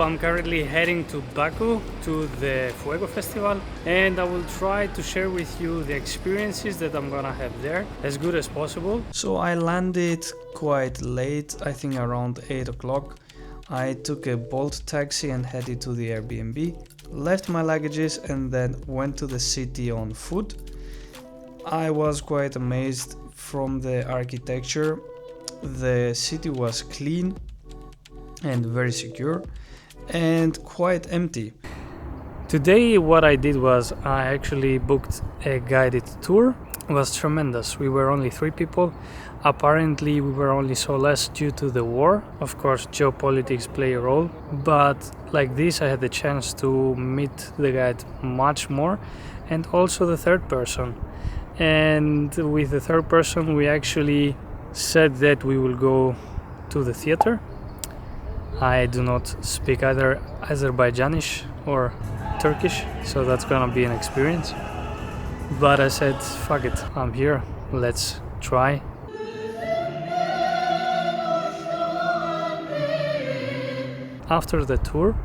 I'm currently heading to Baku to the Fuego Festival, and I will try to share with you the experiences that I'm gonna have there as good as possible. So I landed quite late, I think around 8 o'clock. I took a Bolt taxi and headed to the Airbnb, left my luggages and then went to the city on foot. I was quite amazed from the architecture. The city was clean and very secure and quite empty. Today what I did was I actually booked a guided tour. It was tremendous. We were only 3 people. Apparently we were only so less due to the war. Of course geopolitics play a role, but like this I had the chance to meet the guide much more, and also the third person. And with the third person we actually said that we will go to the theater. I do not speak either Azerbaijanish or Turkish, so that's gonna be an experience. But I said, fuck it, I'm here, let's try. After the tour,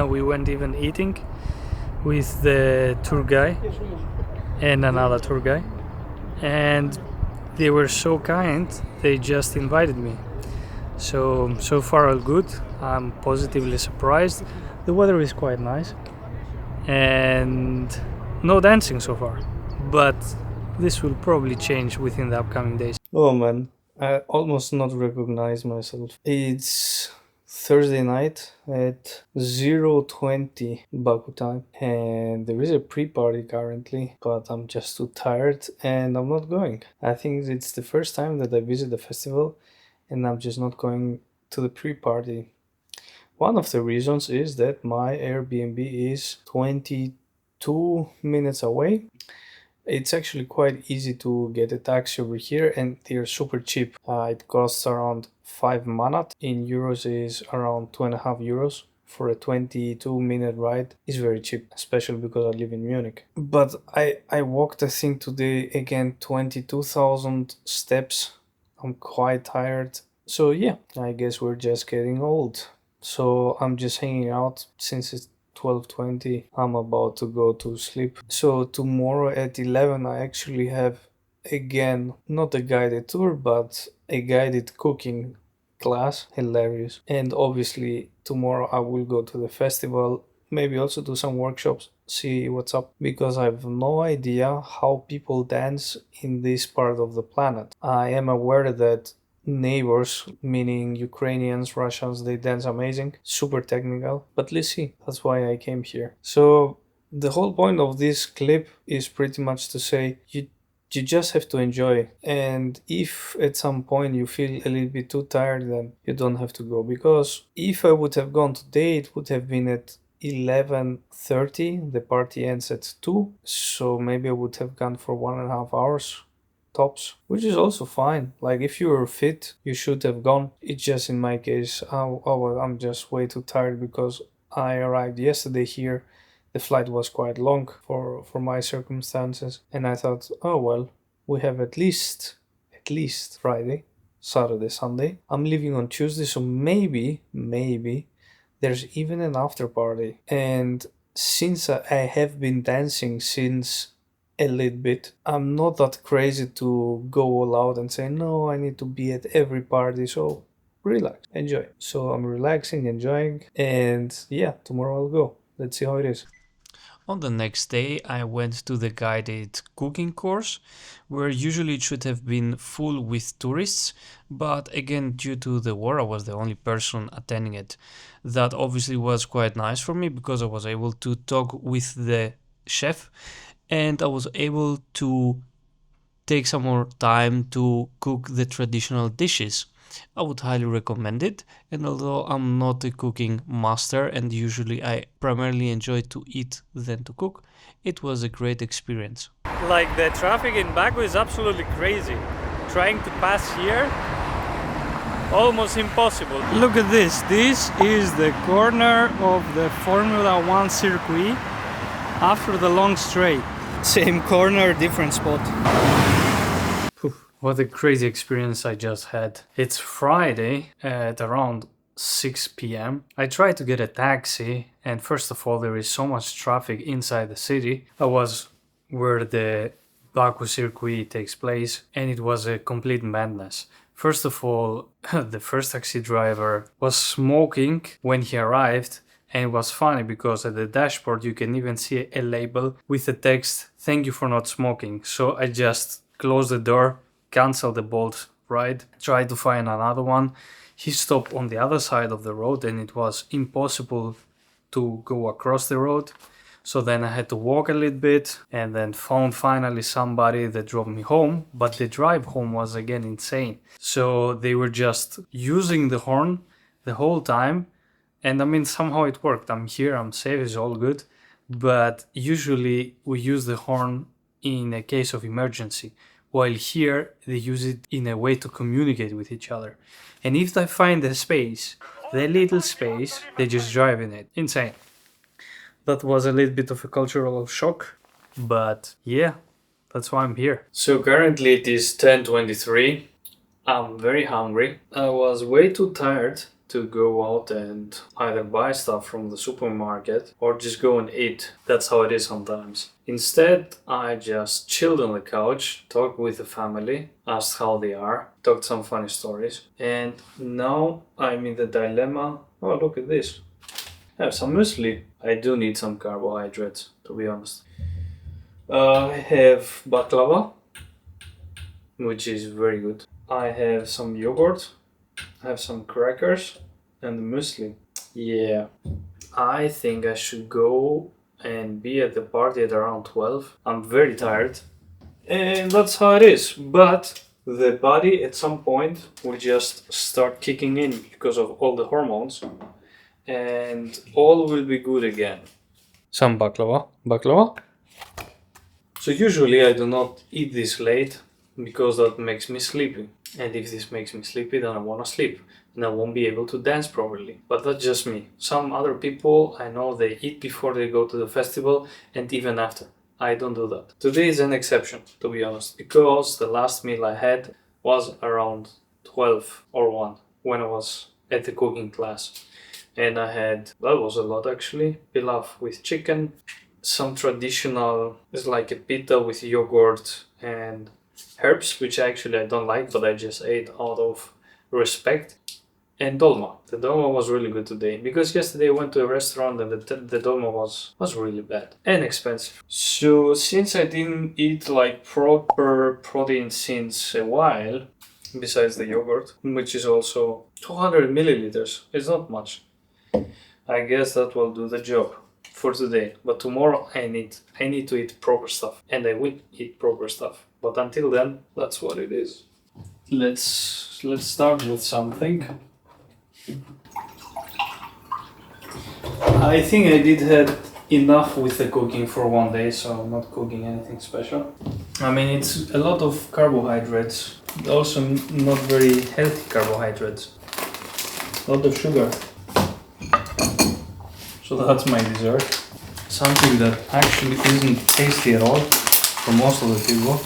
we went even eating with the tour guy and another tour guy. And they were so kind, they just invited me. So far all good. I'm positively surprised. The weather is quite nice and no dancing so far, but this will probably change within the upcoming days. Oh man, I almost not recognize myself. It's Thursday night at 0:20 Baku time, and there is a pre-party currently, but I'm just too tired and I'm not going. I think it's the first time that I visit the festival and I'm just not going to the pre-party. One of the reasons is that my Airbnb is 22 minutes away. It's actually quite easy to get a taxi over here and they're super cheap. It costs around 5 manat. In euros is around 2.5 euros. For a 22-minute ride is very cheap, especially because I live in Munich. But I walked, I think today again 22,000 steps. I'm quite tired. So yeah, I guess we're just getting old. So I'm just hanging out since it's 12:20. I'm about to go to sleep. So tomorrow at 11 I actually have again not a guided tour but a guided cooking class. Hilarious. And obviously tomorrow I will go to the festival, maybe also do some workshops, see what's up, because I have no idea how people dance in this part of the planet. I am aware that neighbors, meaning Ukrainians, Russians, they dance amazing, super technical, but let's see, that's why I came here. So the whole point of this clip is pretty much to say you just have to enjoy, and if at some point you feel a little bit too tired, then you don't have to go, because if I would have gone today it would have been at 11:30, the party ends at 2, so maybe I would have gone for 1.5 hours tops, which is also fine. Like if you were fit you should have gone. It's just in my case I'm just way too tired because I arrived yesterday here. The flight was quite long for my circumstances, and I thought, oh well, we have at least Friday, Saturday, Sunday. I'm leaving on Tuesday, so maybe there's even an after party. And since I have been dancing since a little bit, I'm not that crazy to go all out and say, no, I need to be at every party. So relax, enjoy. So I'm relaxing, enjoying, and yeah, tomorrow I'll go. Let's see how it is. On the next day, I went to the guided cooking course, where usually it should have been full with tourists, but again, due to the war, I was the only person attending it. That obviously was quite nice for me because I was able to talk with the chef and I was able to take some more time to cook the traditional dishes. I would highly recommend it, and although I'm not a cooking master and usually I primarily enjoy to eat than to cook, it was a great experience. Like the traffic in Baku is absolutely crazy. Trying to pass here, almost impossible. Look at this. This is the corner of the Formula 1 circuit after the long straight. Same corner, different spot. What a crazy experience I just had. It's Friday at around 6 p.m. I tried to get a taxi, and first of all, there is so much traffic inside the city. I was where the Baku circuit takes place, and it was a complete madness. First of all, the first taxi driver was smoking when he arrived, and it was funny because at the dashboard you can even see a label with the text, "Thank you for not smoking." So I just closed the door, canceled the Bolt ride, tried to find another one. He stopped on the other side of the road and it was impossible to go across the road. So then I had to walk a little bit and then found finally somebody that drove me home. But the drive home was again insane. So they were just using the horn the whole time. And I mean, somehow it worked. I'm here, I'm safe, it's all good. But usually we use the horn in a case of emergency, while here they use it in a way to communicate with each other. And if they find the space, the little space, they just drive in it. Insane. That was a little bit of a cultural shock, but yeah, that's why I'm here. So currently it is 10:23. I'm very hungry. I was way too tired to go out and either buy stuff from the supermarket or just go and eat. That's how it is sometimes. Instead, I just chilled on the couch, talked with the family, asked how they are, talked some funny stories, and now I'm in the dilemma. Oh, look at this. I have some muesli. I do need some carbohydrates, to be honest. I have baklava, which is very good. I have some yogurt, I have some crackers, and muesli. Yeah, I think I should go and be at the party at around 12. I'm very tired, and that's how it is. But the body at some point will just start kicking in because of all the hormones, and all will be good again. Some baklava. Baklava? So usually I do not eat this late because that makes me sleepy. And if this makes me sleepy, then I want to sleep and I won't be able to dance properly. But that's just me. Some other people I know they eat before they go to the festival and even after. I don't do that. Today is an exception, to be honest, because the last meal I had was around 12 or 1 when I was at the cooking class. And I had, that was a lot actually, pilaf with chicken, some traditional, it's like a pita with yogurt and herbs, which actually I don't like, but I just ate out of respect. And dolma. The dolma was really good today because yesterday I went to a restaurant and the dolma was really bad and expensive. So since I didn't eat like proper protein since a while, besides the yogurt, which is also 200 milliliters, it's not much. I guess that will do the job for today. But tomorrow I need to eat proper stuff, and I will eat proper stuff. But until then, that's what it is. Let's start with something. I think I did have enough with the cooking for one day, so I'm not cooking anything special. I mean, it's a lot of carbohydrates, also not very healthy carbohydrates. A lot of sugar. So that's my dessert. Something that actually isn't tasty at all for most of the people.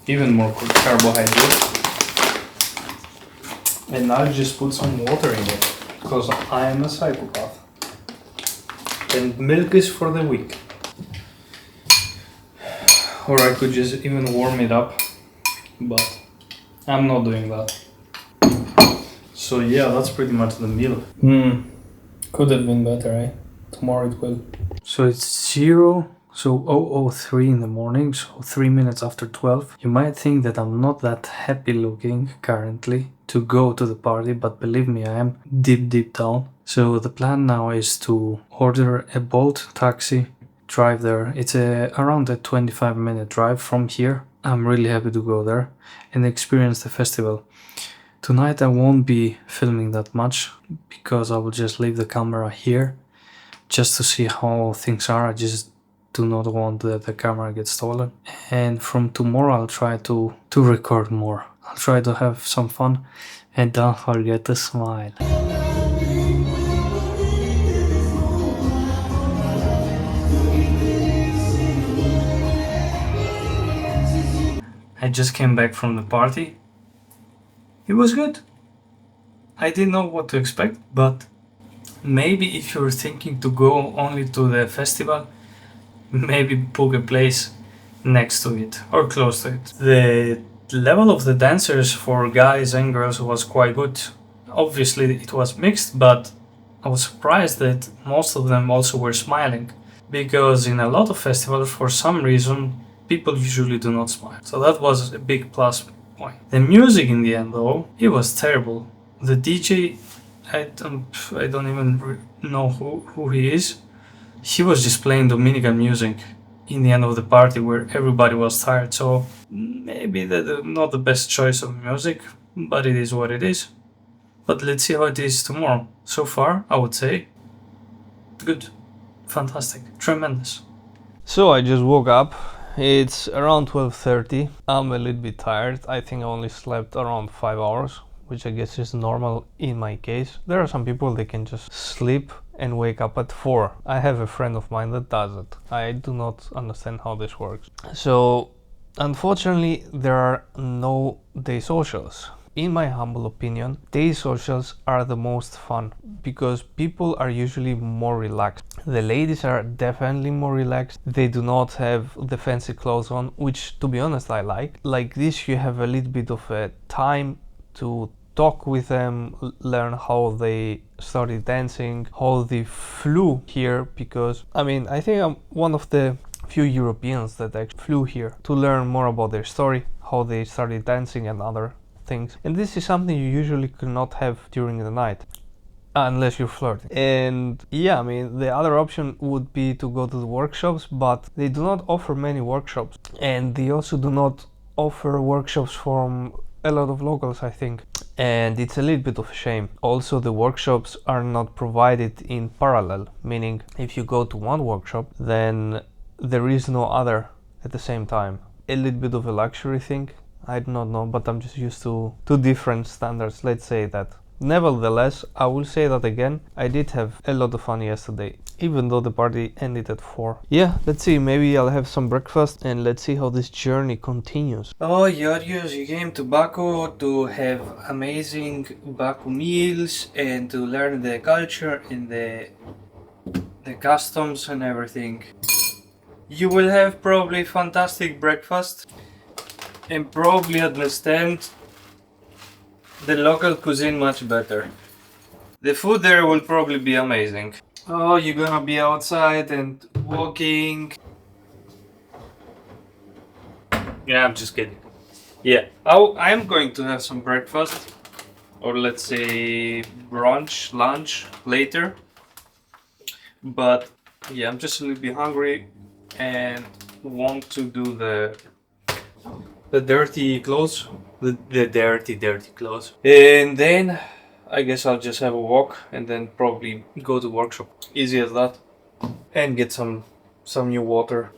Even more carbohydrates. And I'll just put some water in it because I am a psychopath. And milk is for the weak. Or I could just even warm it up, but I'm not doing that. So yeah, that's pretty much the meal. Could have been better, eh? Tomorrow it will. So it's 0:03 in the morning, so 3 minutes after 12. You might think that I'm not that happy looking currently to go to the party, but believe me, I am deep down. So the plan now is to order a Bolt taxi, drive there. It's around a 25-minute drive from here. I'm really happy to go there and experience the festival. Tonight I won't be filming that much because I will just leave the camera here just to see how things are. I just do not want that the camera gets stolen. And from tomorrow I'll try to record more. I'll try to have some fun and don't forget to smile. I just came back from the party. It was good. I didn't know what to expect, but maybe if you're thinking to go only to the festival, maybe book a place next to it or close to it. The level of the dancers for guys and girls was quite good. Obviously, it was mixed, but I was surprised that most of them also were smiling. Because in a lot of festivals, for some reason, people usually do not smile. So that was a big plus point. The music in the end, though, it was terrible. The DJ, I don't even know who he is. He was just playing Dominican music in the end of the party where everybody was tired. So maybe that not the best choice of music, but it is what it is. But let's see how it is tomorrow. So far, I would say good, fantastic, tremendous. So I just woke up. It's around 12:30. I'm a little bit tired. I think I only slept around 5 hours, which I guess is normal in my case. There are some people they can just sleep and wake up at 4. I have a friend of mine that does it. I do not understand how this works. So unfortunately there are no day socials. In my humble opinion, day socials are the most fun because people are usually more relaxed. The ladies are definitely more relaxed. They do not have the fancy clothes on, which to be honest I like. Like this you have a little bit of a time to talk with them, learn how they started dancing, how they flew here, because I mean I think I'm one of the few Europeans that actually flew here to learn more about their story, how they started dancing and other things. And this is something you usually cannot have during the night unless you're flirting. And yeah, I mean the other option would be to go to the workshops, but they do not offer many workshops, and they also do not offer workshops from a lot of locals, I think, and it's a little bit of a shame. Also, the workshops are not provided in parallel, meaning if you go to one workshop then there is no other at the same time. A little bit of a luxury thing, I do not know, but I'm just used to different standards, let's say that. Nevertheless, I will say that again, I did have a lot of fun yesterday, even though the party ended at 4. Yeah, let's see, maybe I'll have some breakfast and let's see how this journey continues. Oh, Georgios, you came to Baku to have amazing Baku meals and to learn the culture and the customs and everything. You will have probably fantastic breakfast and probably understand the local cuisine much better. The food there will probably be amazing. Oh, you're gonna be outside and walking. Yeah, I'm just kidding. Yeah, I'm going to have some breakfast, or let's say brunch, lunch later. But yeah, I'm just a little bit hungry and want to do the dirty clothes, the dirty clothes, and then I guess I'll just have a walk and then probably go to workshop. Easy as that, and get some new water.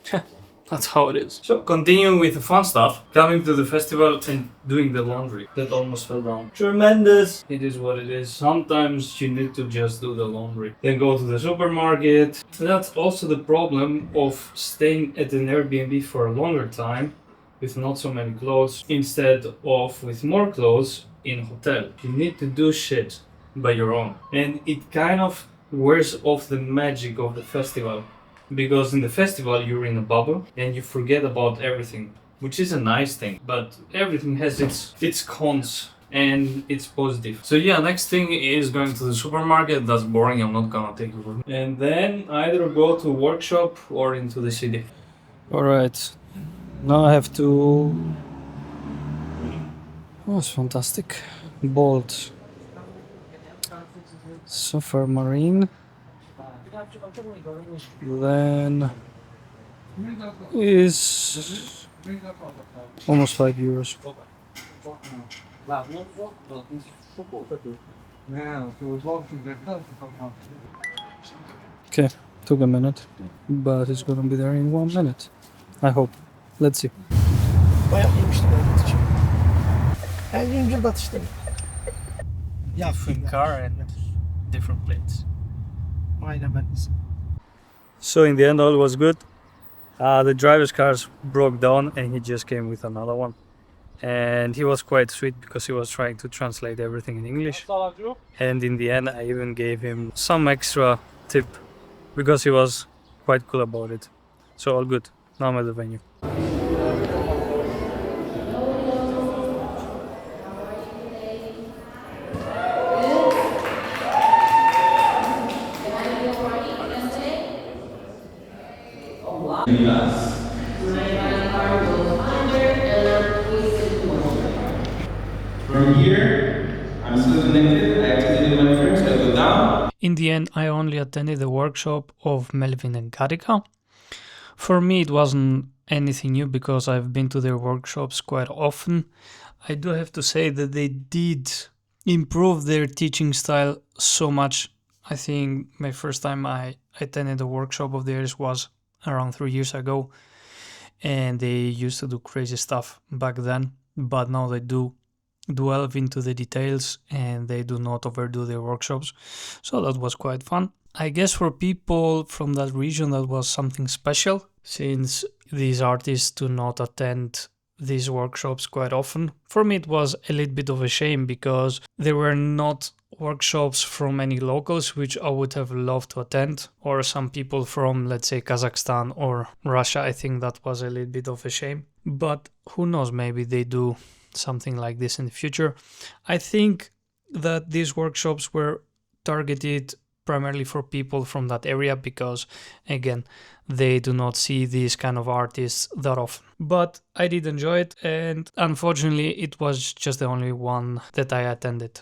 That's how it is. So continuing with the fun stuff, coming to the festival and doing the laundry. That almost fell down. Tremendous! It is what it is. Sometimes you need to just do the laundry. Then go to the supermarket. That's also the problem of staying at an Airbnb for a longer time with not so many clothes instead of with more clothes in a hotel. You need to do shit by your own. And it kind of wears off the magic of the festival. Because in the festival you're in a bubble and you forget about everything, which is a nice thing, but everything has its cons and it's positive. So yeah, next thing is going to the supermarket. That's boring, I'm not gonna take it with me. And then either go to a workshop or into the city. Alright, now I have to... Oh, it's fantastic. Bolt. Sofer Marine. Then is almost €5. Okay, took a minute, but it's gonna be there in 1 minute. I hope. Let's see. Different car and different plates. So in the end all was good. The driver's cars broke down and he just came with another one. and he was quite sweet because he was trying to translate everything in English. And in the end, I even gave him some extra tip because he was quite cool about it. So all good. Now I'm at the venue. From here, I'm still connected. I activated my friends. I go down. In the end, I only attended the workshop of Melvin and Karika. For me, it wasn't anything new because I've been to their workshops quite often. I do have to say that they did improve their teaching style so much. I think my first time I attended a workshop of theirs was around 3 years ago, and they used to do crazy stuff back then, but now they do delve into the details and they do not overdo their workshops. So that was quite fun. I guess for people from that region that was something special, since these artists do not attend these workshops quite often. For me, it was a little bit of a shame because there were not workshops from any locals, which I would have loved to attend, or some people from, let's say, Kazakhstan or Russia. I think that was a little bit of a shame. But who knows, maybe they do something like this in the future. I think that these workshops were targeted primarily for people from that area because, again, they do not see these kind of artists that often. But I did enjoy it, and unfortunately it was just the only one that I attended.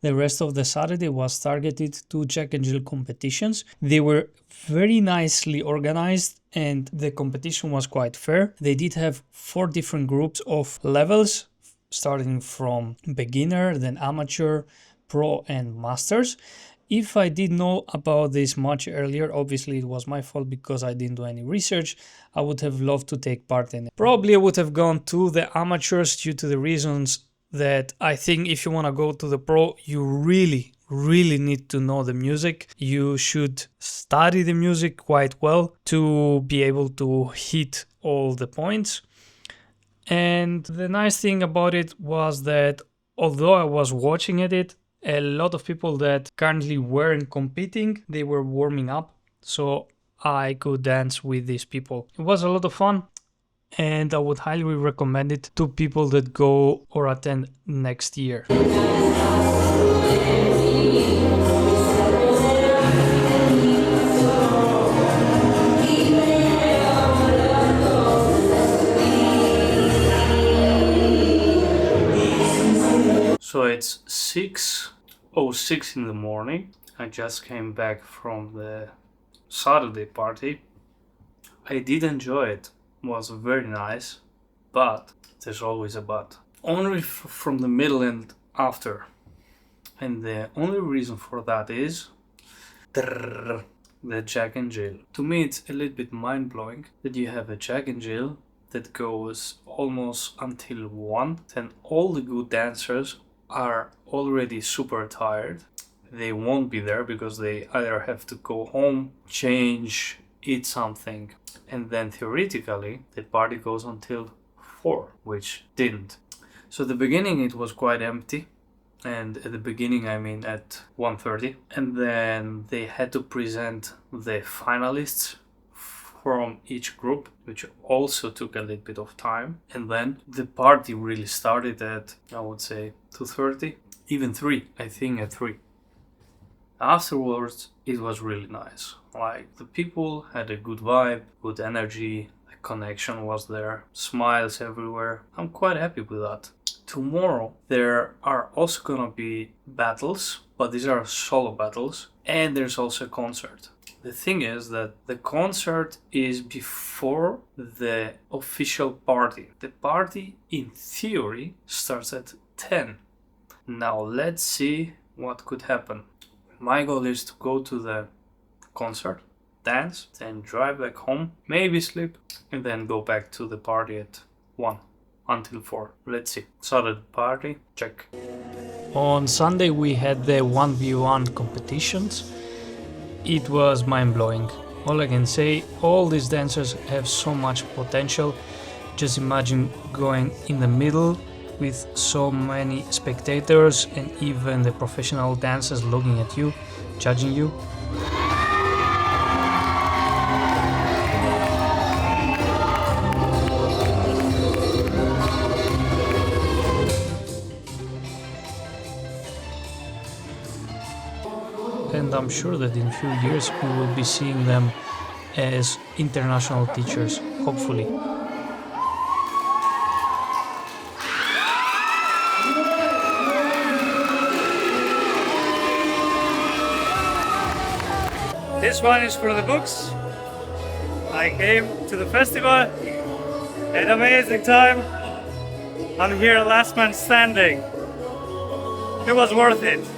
The rest of the Saturday was targeted to Jack and Jill competitions. They were very nicely organized and the competition was quite fair. They did have 4 different groups of levels, starting from beginner, then amateur, pro and masters. If I did know about this much earlier, obviously it was my fault because I didn't do any research. I would have loved to take part in it. Probably I would have gone to the amateurs due to the reasons that I think if you want to go to the pro, you really need to know the music. You should study the music quite well to be able to hit all the points. And the nice thing about it was that although I was watching it, a lot of people that currently weren't competing, they were warming up. So I could dance with these people. It was a lot of fun. And I would highly recommend it to people that go or attend next year. So it's 6:06 in the morning. I just came back from the Saturday party. I did enjoy it. Was very nice, but there's always a but. Only from the middle and after. And the only reason for that is the Jack and Jill. To me, it's a little bit mind-blowing that you have a Jack and Jill that goes almost until 1. Then all the good dancers are already super tired. They won't be there because they either have to go home, change, eat something, and then theoretically the party goes until 4, which didn't. So at the beginning it was quite empty, and at the beginning I mean at 1:30, and then they had to present the finalists from each group, which also took a little bit of time, and then the party really started at, I would say, 2:30, even 3, I think at 3. Afterwards, it was really nice. Like, the people had a good vibe, good energy, the connection was there, smiles everywhere. I'm quite happy with that. Tomorrow, there are also gonna be battles, but these are solo battles, and there's also a concert. The thing is that the concert is before the official party. The party, in theory, starts at 10. Now, let's see what could happen. My goal is to go to the concert, dance, then drive back home, maybe sleep, and then go back to the party at 1 until 4. Let's see. Started the party, check. On Sunday we had the 1v1 competitions. It was mind-blowing. all I can say, all these dancers have so much potential. Just imagine going in the middle with so many spectators and even the professional dancers looking at you, judging you. And I'm sure that in a few years we will be seeing them as international teachers, hopefully. This one is for the books. I came to the festival, had an amazing time. I'm here last man standing. It was worth it.